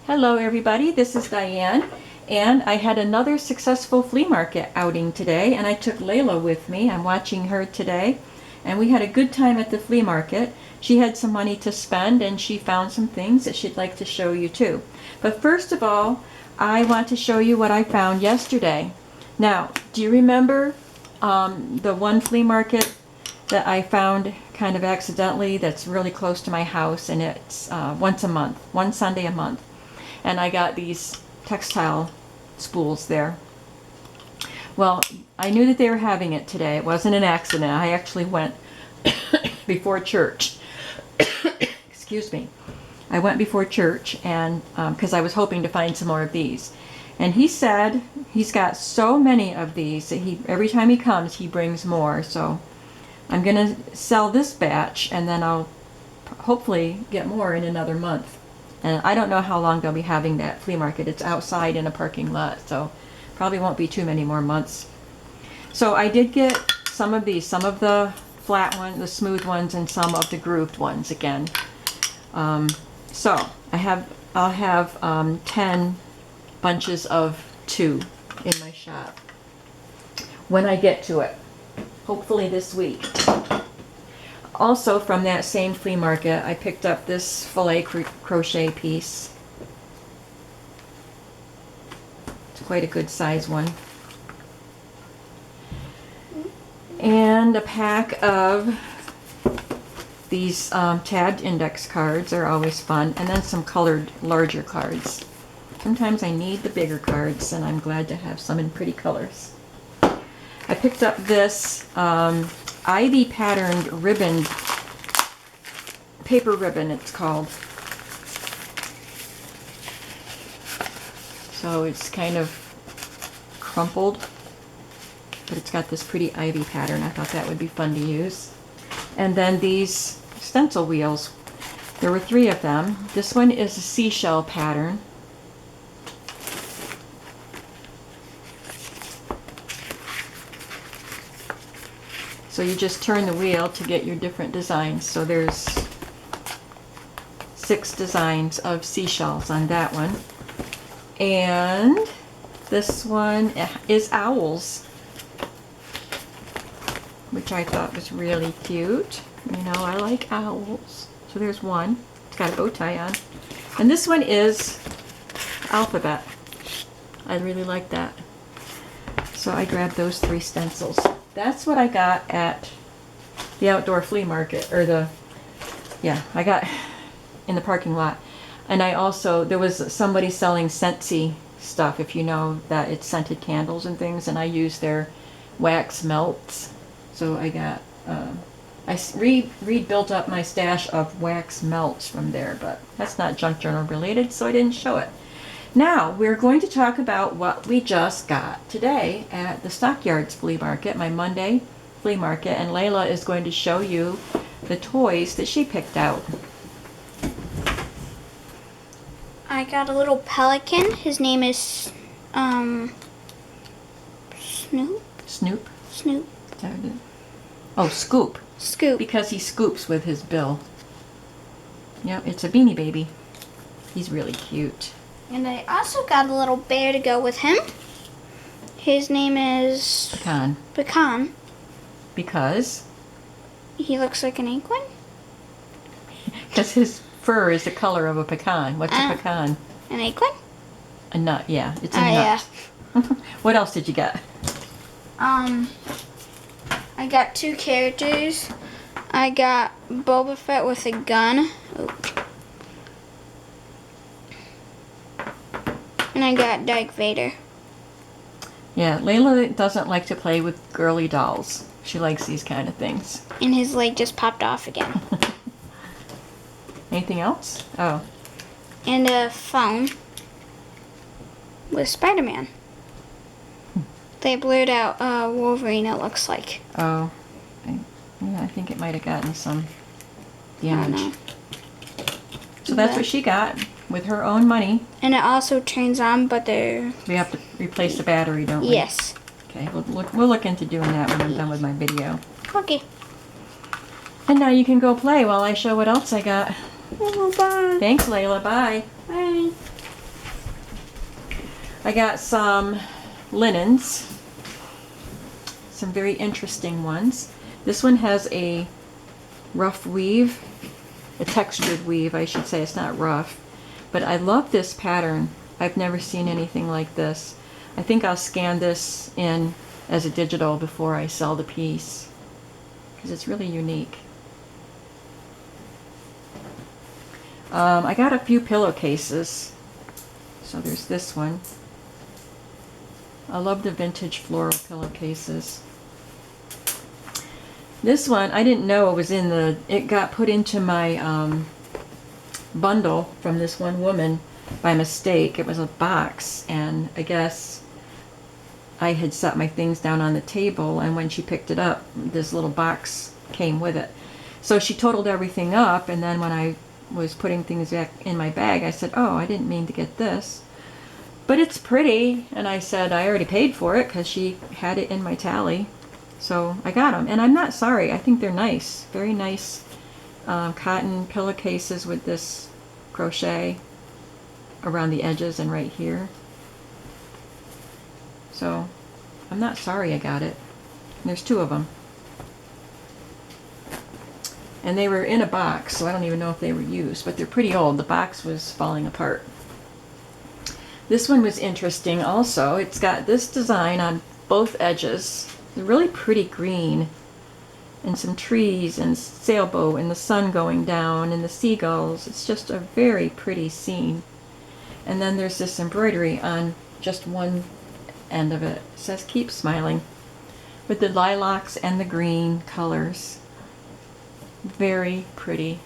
Hello everybody, this is Diane, and I had another successful flea market outing today, and I took Layla with me. I'm watching her today, and we had a good time at the flea market. She had some money to spend, and she found some things that she'd like to show you too. But first of all, I want to show you what I found yesterday. Now, do you remember the one flea market that I found kind of accidentally that's really close to my house, and it's once a month, one Sunday a month? And I got these textile spools there. Well, I knew that they were having it today. It wasn't an accident. I actually went before church. Excuse me. I went before church, and because I was hoping to find some more of these. And he said he's got so many of these that every time he comes he brings more. So I'm gonna sell this batch, and then I'll hopefully get more in another month. And I don't know how long they'll be having that flea market. It's outside in a parking lot, so probably won't be too many more months. So I did get some of these, some of the flat ones, the smooth ones, and some of the grooved ones again. So I'll have 10 bunches of 2 in my shop when I get to it, hopefully this week. Also from that same flea market, I picked up this filet crochet piece. It's quite a good size one. And a pack of these tabbed index cards are always fun, and then some colored larger cards. Sometimes I need the bigger cards, and I'm glad to have some in pretty colors. I picked up this ivy patterned ribbon, paper ribbon it's called. So it's kind of crumpled, but it's got this pretty ivy pattern. I thought that would be fun to use. And then these stencil wheels. There were 3 of them. This one is a seashell pattern. So you just turn the wheel to get your different designs. So there's 6 designs of seashells on that one. And this one is owls, which I thought was really cute. You know, I like owls. So there's one. It's got a bow tie on. And this one is alphabet. I really like that. So I grabbed those 3 stencils. That's what I got at the outdoor flea market, or I got in the parking lot. And I also, there was somebody selling Scentsy stuff, if you know that it's scented candles and things, and I used their wax melts. So I got, I rebuilt up my stash of wax melts from there, but that's not junk journal related, so I didn't show it. Now, we're going to talk about what we just got today at the Stockyards Flea Market, my Monday flea market, and Layla is going to show you the toys that she picked out. I got a little pelican. His name is Snoop? Snoop? Snoop. Oh, Scoop. Scoop. Because he scoops with his bill. Yep, it's a Beanie Baby. He's really cute. And I also got a little bear to go with him. His name is Pecan. Pecan. Because? He looks like an acorn. Because his fur is the color of a pecan. What's a pecan? An acorn? A nut, yeah. It's a nut. Yeah. What else did you get? I got 2 characters. I got Boba Fett with a gun. Oh. And I got Darth Vader. Yeah, Layla doesn't like to play with girly dolls. She likes these kind of things. And his leg just popped off again. Anything else? Oh. And a phone with Spider-Man. They blurred out Wolverine, it looks like. Oh. I think it might have gotten some damage. So that's what she got with her own money. And it also turns on, but they're... We have to replace the battery, don't we? Yes. Okay, we'll look into doing that when I'm done with my video. Okay. And now you can go play while I show what else I got. Oh, bye. Thanks, Layla. Bye. Bye. I got some linens, some very interesting ones. This one has a rough weave, a textured weave, I should say. It's not rough, but I love this pattern. I've never seen anything like this. I think I'll scan this in as a digital before I sell the piece because it's really unique. I got a few pillowcases. So there's this one. I love the vintage floral pillowcases. This one, I didn't know it was in the, it got put into my bundle from this one woman by mistake. It was a box, and I guess I had set my things down on the table, and when she picked it up, this little box came with it. So she totaled everything up, and then when I was putting things back in my bag, I said, oh, I didn't mean to get this. But it's pretty, and I said I already paid for it because she had it in my tally. So I got them, and I'm not sorry. I think they're nice. Very nice cotton pillowcases with this crochet around the edges and right here. So I'm not sorry I got it. And there's two of them. And they were in a box, so I don't even know if they were used, but they're pretty old. The box was falling apart. This one was interesting also. It's got this design on both edges. They're really pretty green. And some trees and sailboat and the sun going down and the seagulls. It's just a very pretty scene. And then there's this embroidery on just one end of it. It says keep smiling with the lilacs and the green colors. Very pretty.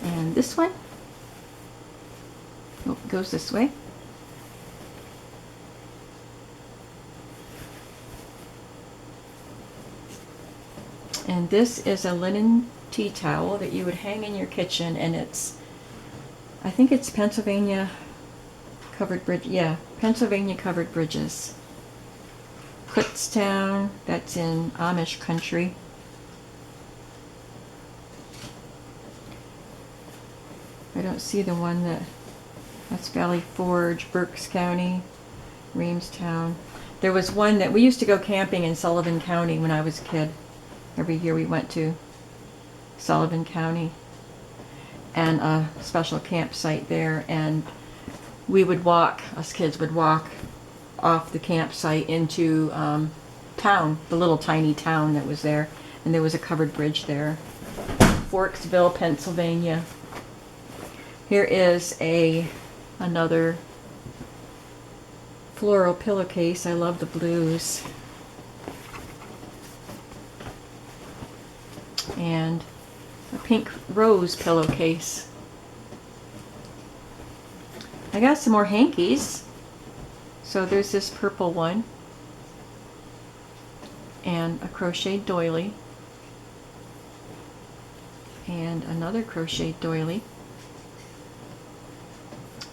And this one, oh, it goes this way. And this is a linen tea towel that you would hang in your kitchen, and it's, I think it's Pennsylvania covered bridge, yeah, Pennsylvania covered bridges. Kutztown, that's in Amish country. I don't see the one that's Valley Forge, Berks County, Reamstown. There was one that we used to go camping in Sullivan County when I was a kid. Every year we went to Sullivan County and a special campsite there, and we would walk, us kids would walk off the campsite into town, the little tiny town that was there, and there was a covered bridge there. Forksville, Pennsylvania. Here is another floral pillowcase. I love the blues. And a pink rose pillowcase. I got some more hankies. So there's this purple one and a crocheted doily and another crocheted doily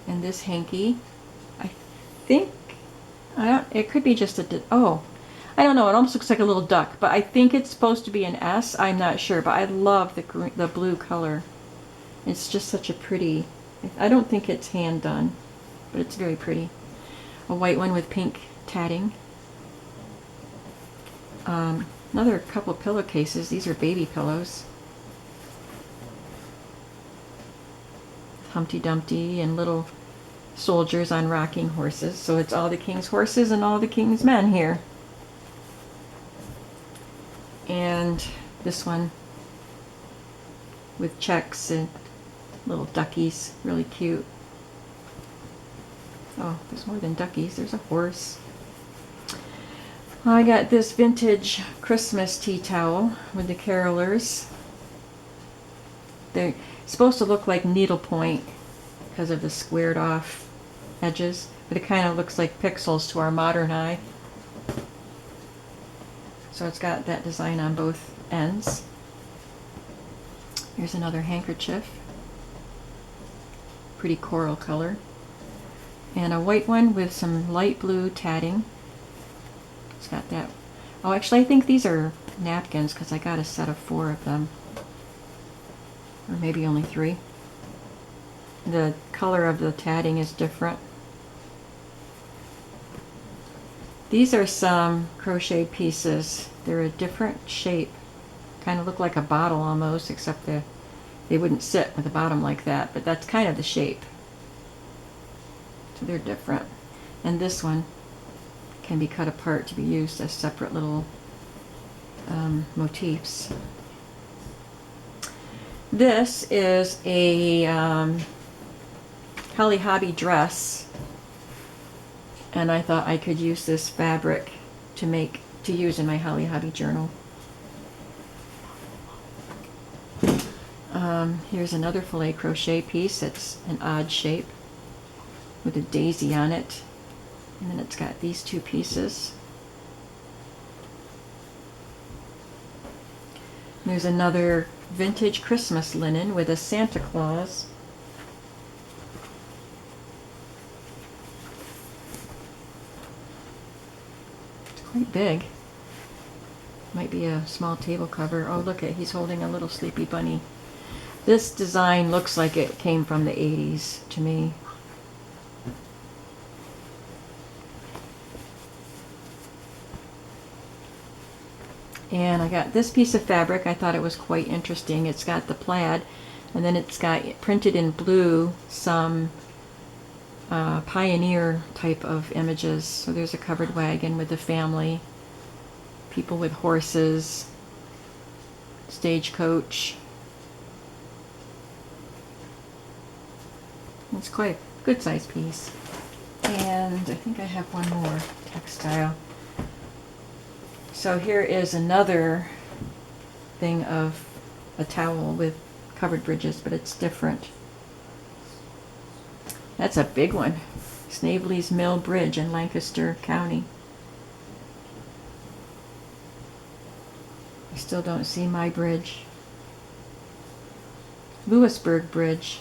and this hanky. I think it could be just a I don't know, it almost looks like a little duck, but I think it's supposed to be an S. I'm not sure, but I love the blue color. It's just such a pretty, I don't think it's hand done, but it's very pretty. A white one with pink tatting. Another couple pillowcases. These are baby pillows. Humpty Dumpty and little soldiers on rocking horses. So it's all the king's horses and all the king's men here. And this one with checks and little duckies. Really cute. Oh, there's more than duckies. There's a horse. I got this vintage Christmas tea towel with the carolers. They're supposed to look like needlepoint because of the squared off edges, but it kind of looks like pixels to our modern eye. So it's got that design on both ends. Here's another handkerchief. Pretty coral color. And a white one with some light blue tatting. It's got that. Oh, actually I think these are napkins because I got a set of 4 of them. Or maybe only 3. the color of the tatting is different. These are some crochet pieces. They're a different shape. Kind of look like a bottle almost, except they wouldn't sit with the bottom like that, but that's kind of the shape. So they're different. And this one can be cut apart to be used as separate little motifs. This is a Holly Hobby dress, and I thought I could use this fabric to use in my Holly Hobby journal. Here's another filet crochet piece. It's an odd shape with a daisy on it, and then it's got these two pieces. There's another vintage Christmas linen with a Santa Claus. It's quite big. Might be a small table cover. Oh, look at, he's holding a little sleepy bunny. This design looks like it came from the 80s to me. And I got this piece of fabric. I thought it was quite interesting. It's got the plaid, and then it's got printed in blue some pioneer type of images. So there's a covered wagon with the family, people with horses, stagecoach. It's quite a good size piece. And I think I have one more textile. So here is another thing of a towel with covered bridges, but it's different. That's a big one. Snavely's Mill Bridge in Lancaster County. I still don't see my bridge. Lewisburg Bridge.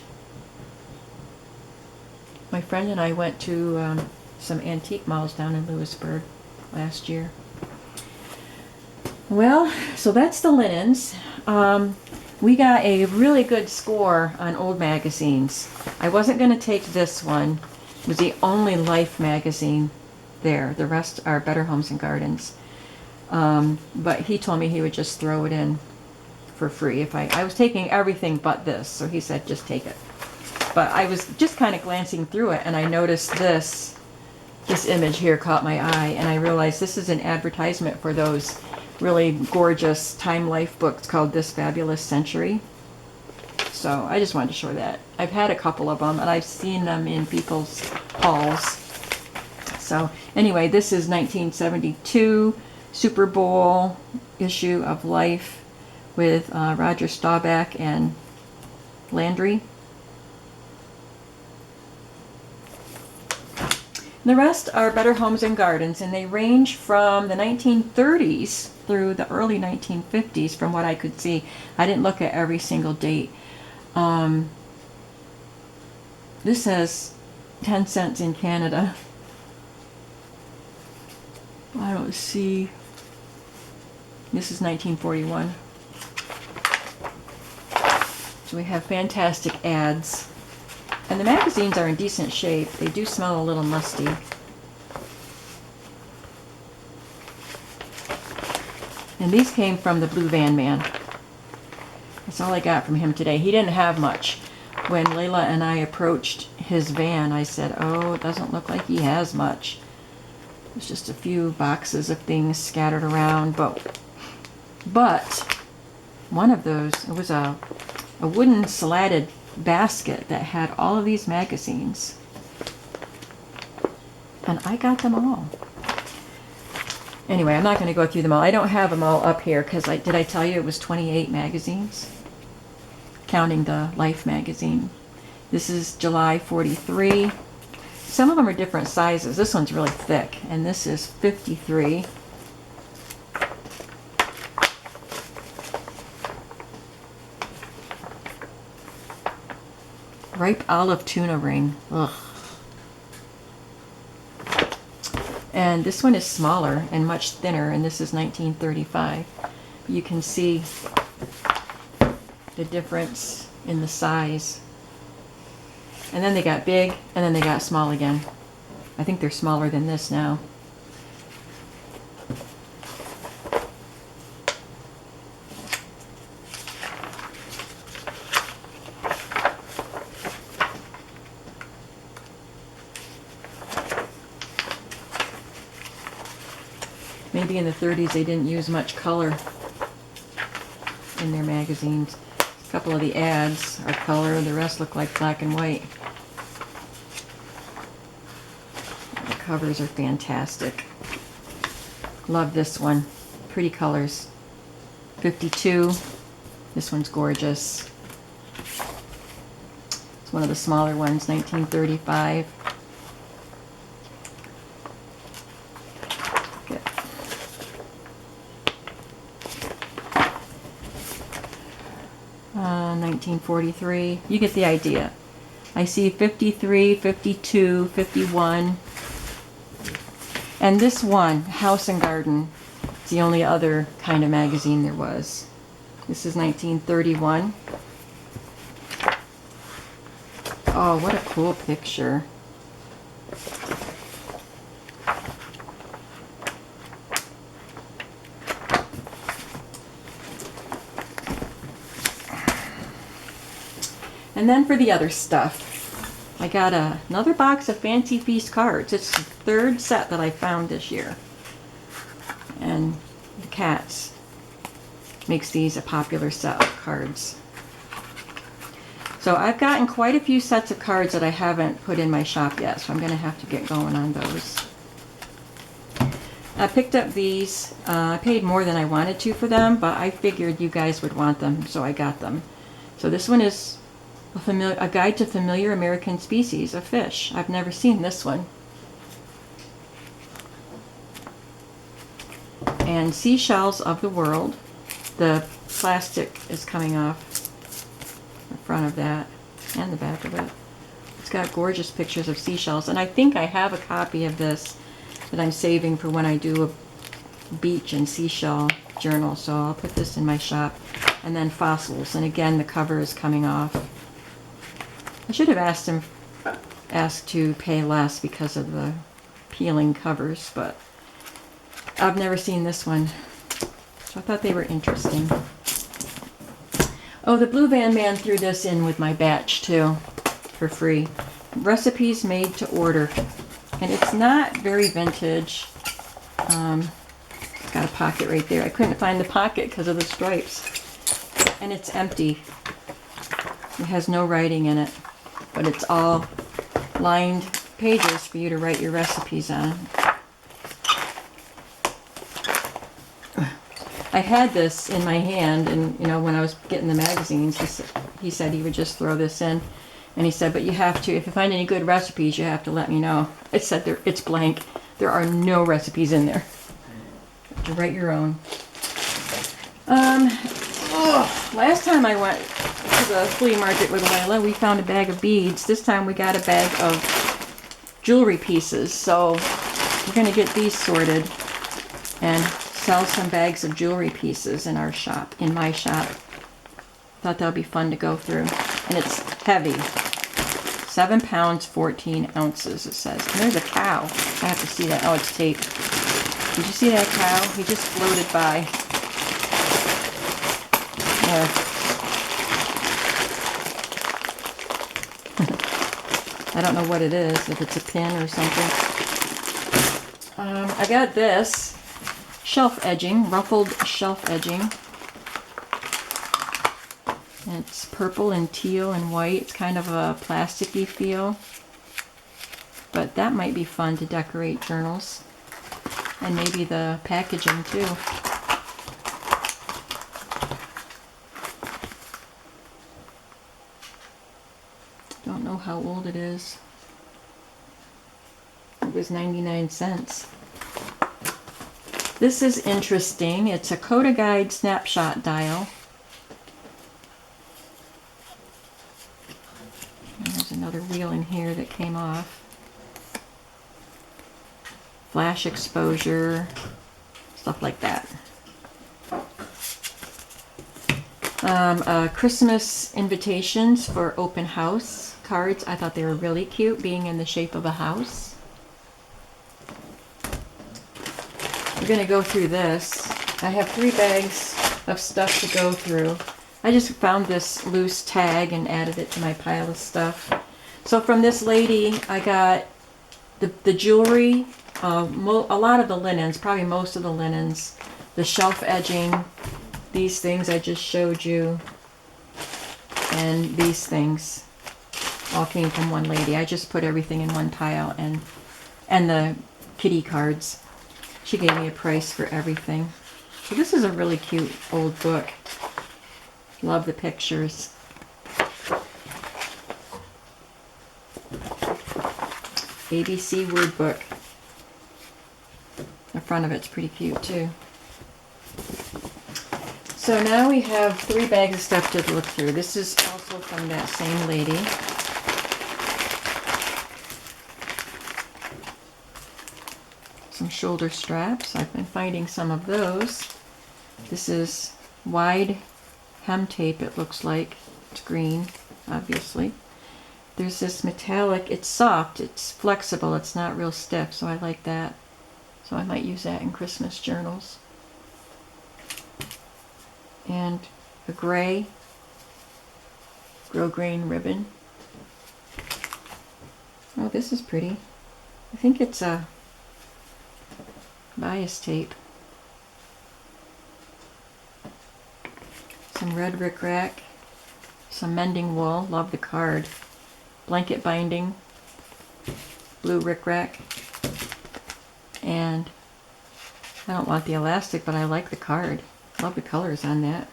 My friend and I went to some antique malls down in Lewisburg last year. Well, so that's the linens. We got a really good score on old magazines. I wasn't going to take this one. It was the only Life magazine there. The rest are Better Homes and Gardens. But he told me he would just throw it in for free. If I was taking everything but this, so he said just take it. But I was just kind of glancing through it, and I noticed this image here caught my eye, and I realized this is an advertisement for those really gorgeous Time Life books called This Fabulous Century. So I just wanted to show that. I've had a couple of them, and I've seen them in people's hauls. So anyway, this is 1972 Super Bowl issue of Life with Roger Staubach and Landry. The rest are Better Homes and Gardens, and they range from the 1930s through the early 1950s from what I could see. I didn't look at every single date. This says 10 cents in Canada. I don't see. This is 1941. So we have fantastic ads. And the magazines are in decent shape. They do smell a little musty. And these came from the Blue Van Man. That's all I got from him today. He didn't have much. When Layla and I approached his van, I said, oh, it doesn't look like he has much. There's just a few boxes of things scattered around. But one of those, it was a wooden slatted basket that had all of these magazines, and I got them all. Anyway, I'm not going to go through them all. I don't have them all up here because did I tell you it was 28 magazines, counting the Life magazine. This is July 43. Some of them are different sizes. This one's really thick, and this is 53. Ripe olive tuna ring. Ugh. And this one is smaller and much thinner, and this is 1935. You can see the difference in the size. And then they got big, and then they got small again. I think they're smaller than this now. Maybe in the 30s they didn't use much color in their magazines. A couple of the ads are color, the rest look like black and white. The covers are fantastic. Love this one. Pretty colors. 52. This one's gorgeous. It's one of the smaller ones, 1935. 1943. You get the idea. I see 53, 52, 51. And this one, House and Garden, is the only other kind of magazine there was. This is 1931. Oh, what a cool picture. And then for the other stuff, I got another box of Fancy Feast cards. It's the third set that I found this year. And the Cats makes these a popular set of cards. So I've gotten quite a few sets of cards that I haven't put in my shop yet, so I'm going to have to get going on those. I picked up these. I paid more than I wanted to for them, but I figured you guys would want them, so I got them. So this one is a guide to familiar American species of fish. I've never seen this one. And Seashells of the World. The plastic is coming off the front of that and the back of it. It's got gorgeous pictures of seashells, and I think I have a copy of this that I'm saving for when I do a beach and seashell journal, so I'll put this in my shop. And then fossils, and again the cover is coming off. I should have asked to pay less because of the peeling covers, but I've never seen this one, so I thought they were interesting. Oh, the Blue Van Man threw this in with my batch too, for free. Recipes made to order, and it's not very vintage. Got a pocket right there. I couldn't find the pocket because of the stripes, and it's empty. It has no writing in it, but it's all lined pages for you to write your recipes on. I had this in my hand, and you know, when I was getting the magazines, he said he would just throw this in, and he said, but you have to, if you find any good recipes, you have to let me know. It said there, it's blank. There are no recipes in there. You have to write your own. Last time I went to the flea market with Layla, we found a bag of beads. This time we got a bag of jewelry pieces, so we're going to get these sorted and sell some bags of jewelry pieces in our shop, in my shop. Thought that would be fun to go through. And it's heavy. 7 pounds, 14 ounces, it says. And there's a cow. I have to see that. Oh, it's taped. Did you see that cow? He just floated by. I don't know what it is, if it's a pin or something. I got this. Shelf edging, ruffled shelf edging. And it's purple and teal and white. It's kind of a plasticky feel. But that might be fun to decorate journals. And maybe the packaging too. Don't know how old it is. It was 99 cents. This is interesting. It's a Coda Guide snapshot dial. And there's another wheel in here that came off. Flash exposure, stuff like that. Christmas invitations for open house cards. I thought they were really cute, being in the shape of a house. We're going to go through this. I have 3 bags of stuff to go through. I just found this loose tag and added it to my pile of stuff. So from this lady, I got the jewelry, a lot of the linens, probably most of the linens, the shelf edging, these things I just showed you, and these things all came from one lady. I just put everything in one pile, and the kitty cards. She gave me a price for everything. So this is a really cute old book. Love the pictures. ABC word book. The front of it's pretty cute too. So now we have 3 bags of stuff to look through. This is also from that same lady. Some shoulder straps. I've been finding some of those. This is wide hem tape, it looks like. It's green, obviously. There's this metallic, it's soft, it's flexible, it's not real stiff, so I like that. So I might use that in Christmas journals. And a gray grosgrain ribbon. Oh, this is pretty. I think it's a bias tape. Some red rickrack. Some mending wool. Love the card. Blanket binding. Blue rickrack. And I don't want the elastic, but I like the card. Love the colors on that.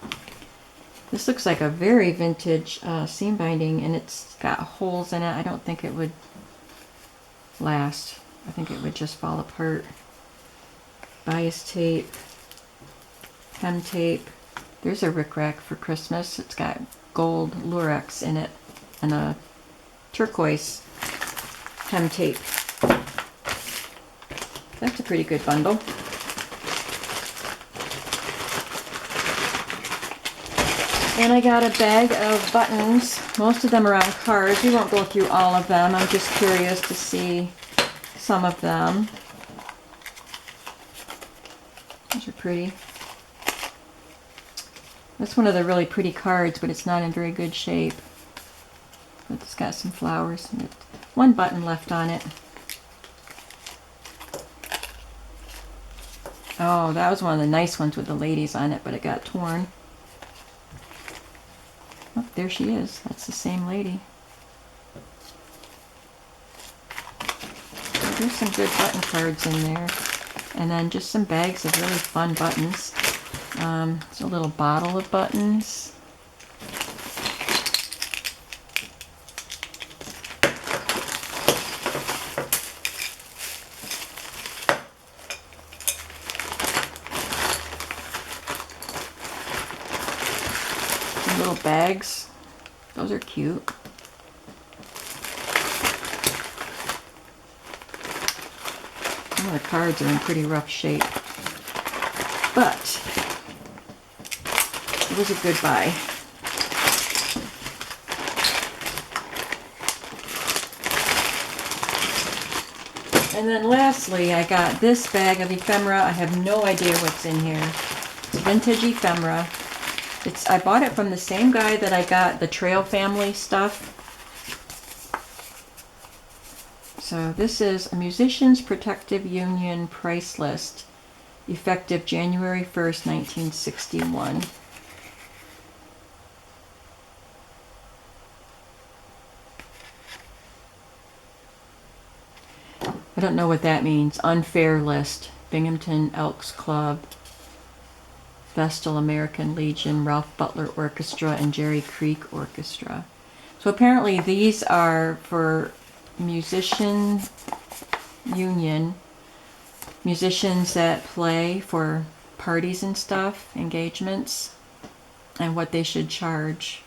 This looks like a very vintage seam binding, and it's got holes in it. I don't think it would last. I think it would just fall apart. Bias tape, hem tape. There's a rickrack for Christmas. It's got gold lurex in it and a turquoise hem tape. That's a pretty good bundle. And I got a bag of buttons. Most of them are on cards. We won't go through all of them. I'm just curious to see some of them. Those are pretty. That's one of the really pretty cards, but it's not in very good shape. But it's got some flowers and one button left on it. Oh, that was one of the nice ones with the ladies on it, but it got torn. Oh, there she is. That's the same lady. So there's some good button cards in there. And then just some bags of really fun buttons. It's a little bottle of buttons. Some little bags. Those are cute. Some of the cards are in pretty rough shape. But it was a good buy. And then lastly, I got this bag of ephemera. I have no idea what's in here. It's vintage ephemera. I bought it from the same guy that I got the Trail Family stuff. So this is a Musicians Protective Union price list, effective January 1st, 1961. I don't know what that means. Unfair list. Binghamton Elks Club, Vestal American Legion, Ralph Butler Orchestra, and Jerry Creek Orchestra. So apparently these are for musician union, musicians that play for parties and stuff, engagements, and what they should charge.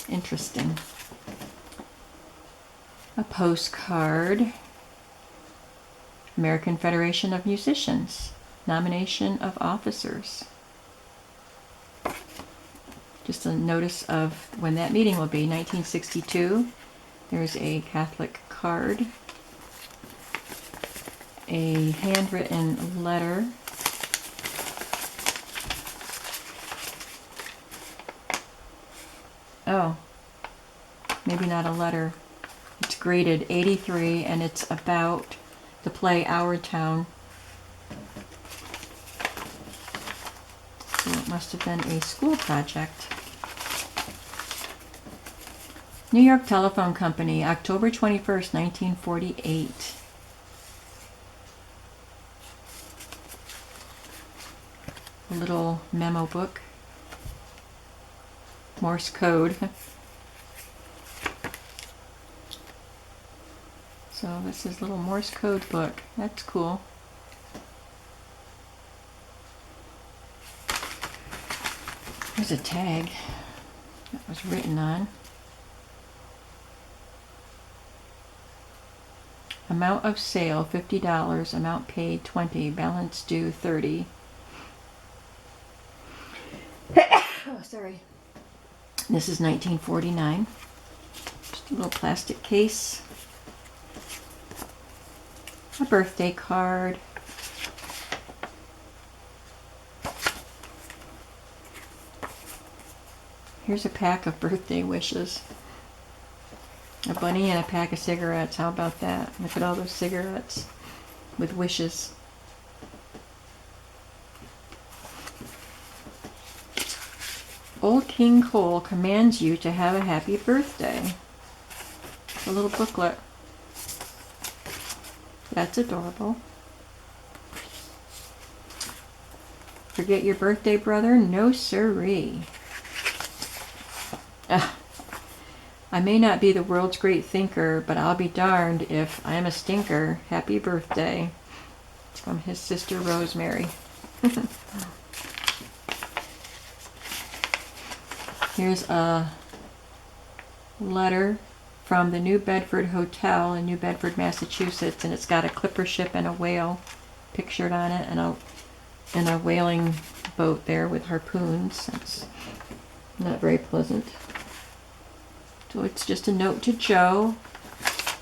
Interesting. A postcard. American Federation of Musicians. Nomination of officers. just a notice of when that meeting will be, 1962. There's a Catholic card, a handwritten letter, oh, maybe not a letter. It's graded 83, and it's about the play Our Town. So it must have been a school project. New York Telephone Company, October 21st, 1948. A little memo book. Morse code. So this is a little Morse code book. That's cool. There's a tag that was written on. Amount of sale $50, amount paid $20, balance due $30. Oh, sorry. This is 1949. Just a little plastic case. A birthday card. Here's a pack of birthday wishes. A bunny and a pack of cigarettes. How about that? Look at all those cigarettes with wishes. Old King Cole commands you to have a happy birthday. A little booklet. That's adorable. Forget your birthday, brother? No siree. I may not be the world's great thinker, but I'll be darned if I'm a stinker. Happy birthday. It's from his sister Rosemary. Here's a letter from the New Bedford Hotel in New Bedford, Massachusetts, and it's got a clipper ship and a whale pictured on it, and a whaling boat there with harpoons. That's not very pleasant. So it's just a note to Joe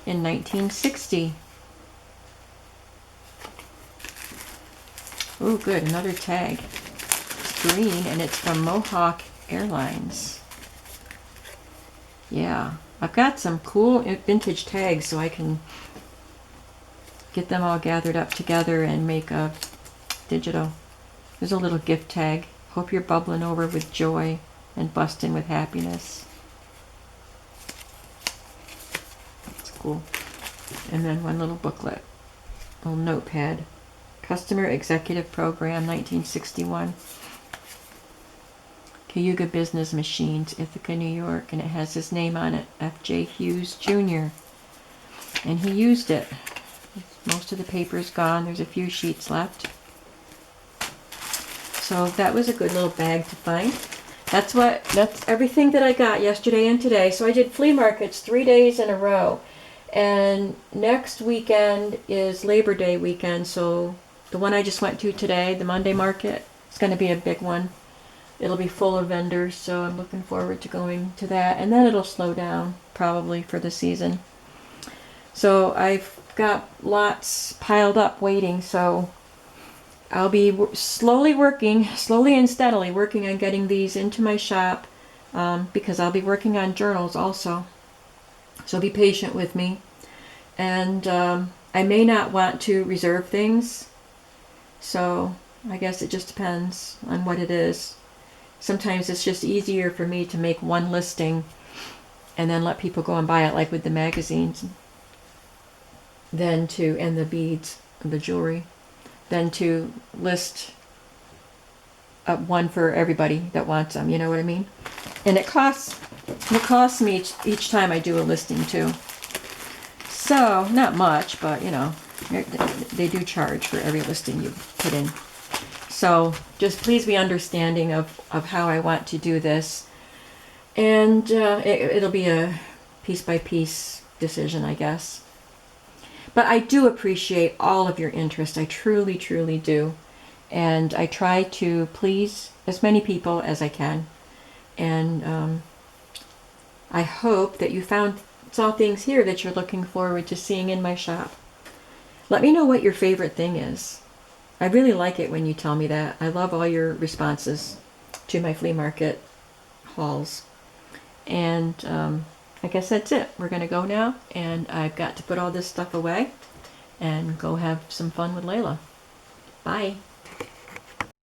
in 1960. Oh, good, another tag. It's green, and it's from Mohawk Airlines. Yeah, I've got some cool vintage tags, so I can get them all gathered up together and make a digital. There's a little gift tag. Hope you're bubbling over with joy and busting with happiness. That's cool. And then one little booklet, a little notepad. Customer Executive Program, 1961. Cayuga Business Machines, Ithaca, New York, and it has his name on it, F.J. Hughes, Jr. And he used it. Most of the paper's gone. There's a few sheets left. So that was a good little bag to find. That's everything that I got yesterday and today. So I did flea markets 3 days in a row. And next weekend is Labor Day weekend, so the one I just went to today, the Monday market, it's going to be a big one. It'll be full of vendors, so I'm looking forward to going to that. And then it'll slow down, probably, for the season. So I've got lots piled up waiting, so I'll be slowly and steadily working on getting these into my shop, because I'll be working on journals also. So be patient with me. And I may not want to reserve things, so I guess it just depends on what it is. Sometimes it's just easier for me to make one listing and then let people go and buy it, like with the magazines, and the beads, the jewelry, than to list one for everybody that wants them, you know what I mean? And it costs me each time I do a listing too. So, not much, but you know, they do charge for every listing you put in. So, just please be understanding of how I want to do this. And it'll be a piece-by-piece decision, I guess. But I do appreciate all of your interest. I truly, truly do. And I try to please as many people as I can. And I hope that you saw things here that you're looking forward to seeing in my shop. Let me know what your favorite thing is. I really like it when you tell me that. I love all your responses to my flea market hauls. And I guess that's it. We're going to go now, and I've got to put all this stuff away and go have some fun with Layla. Bye.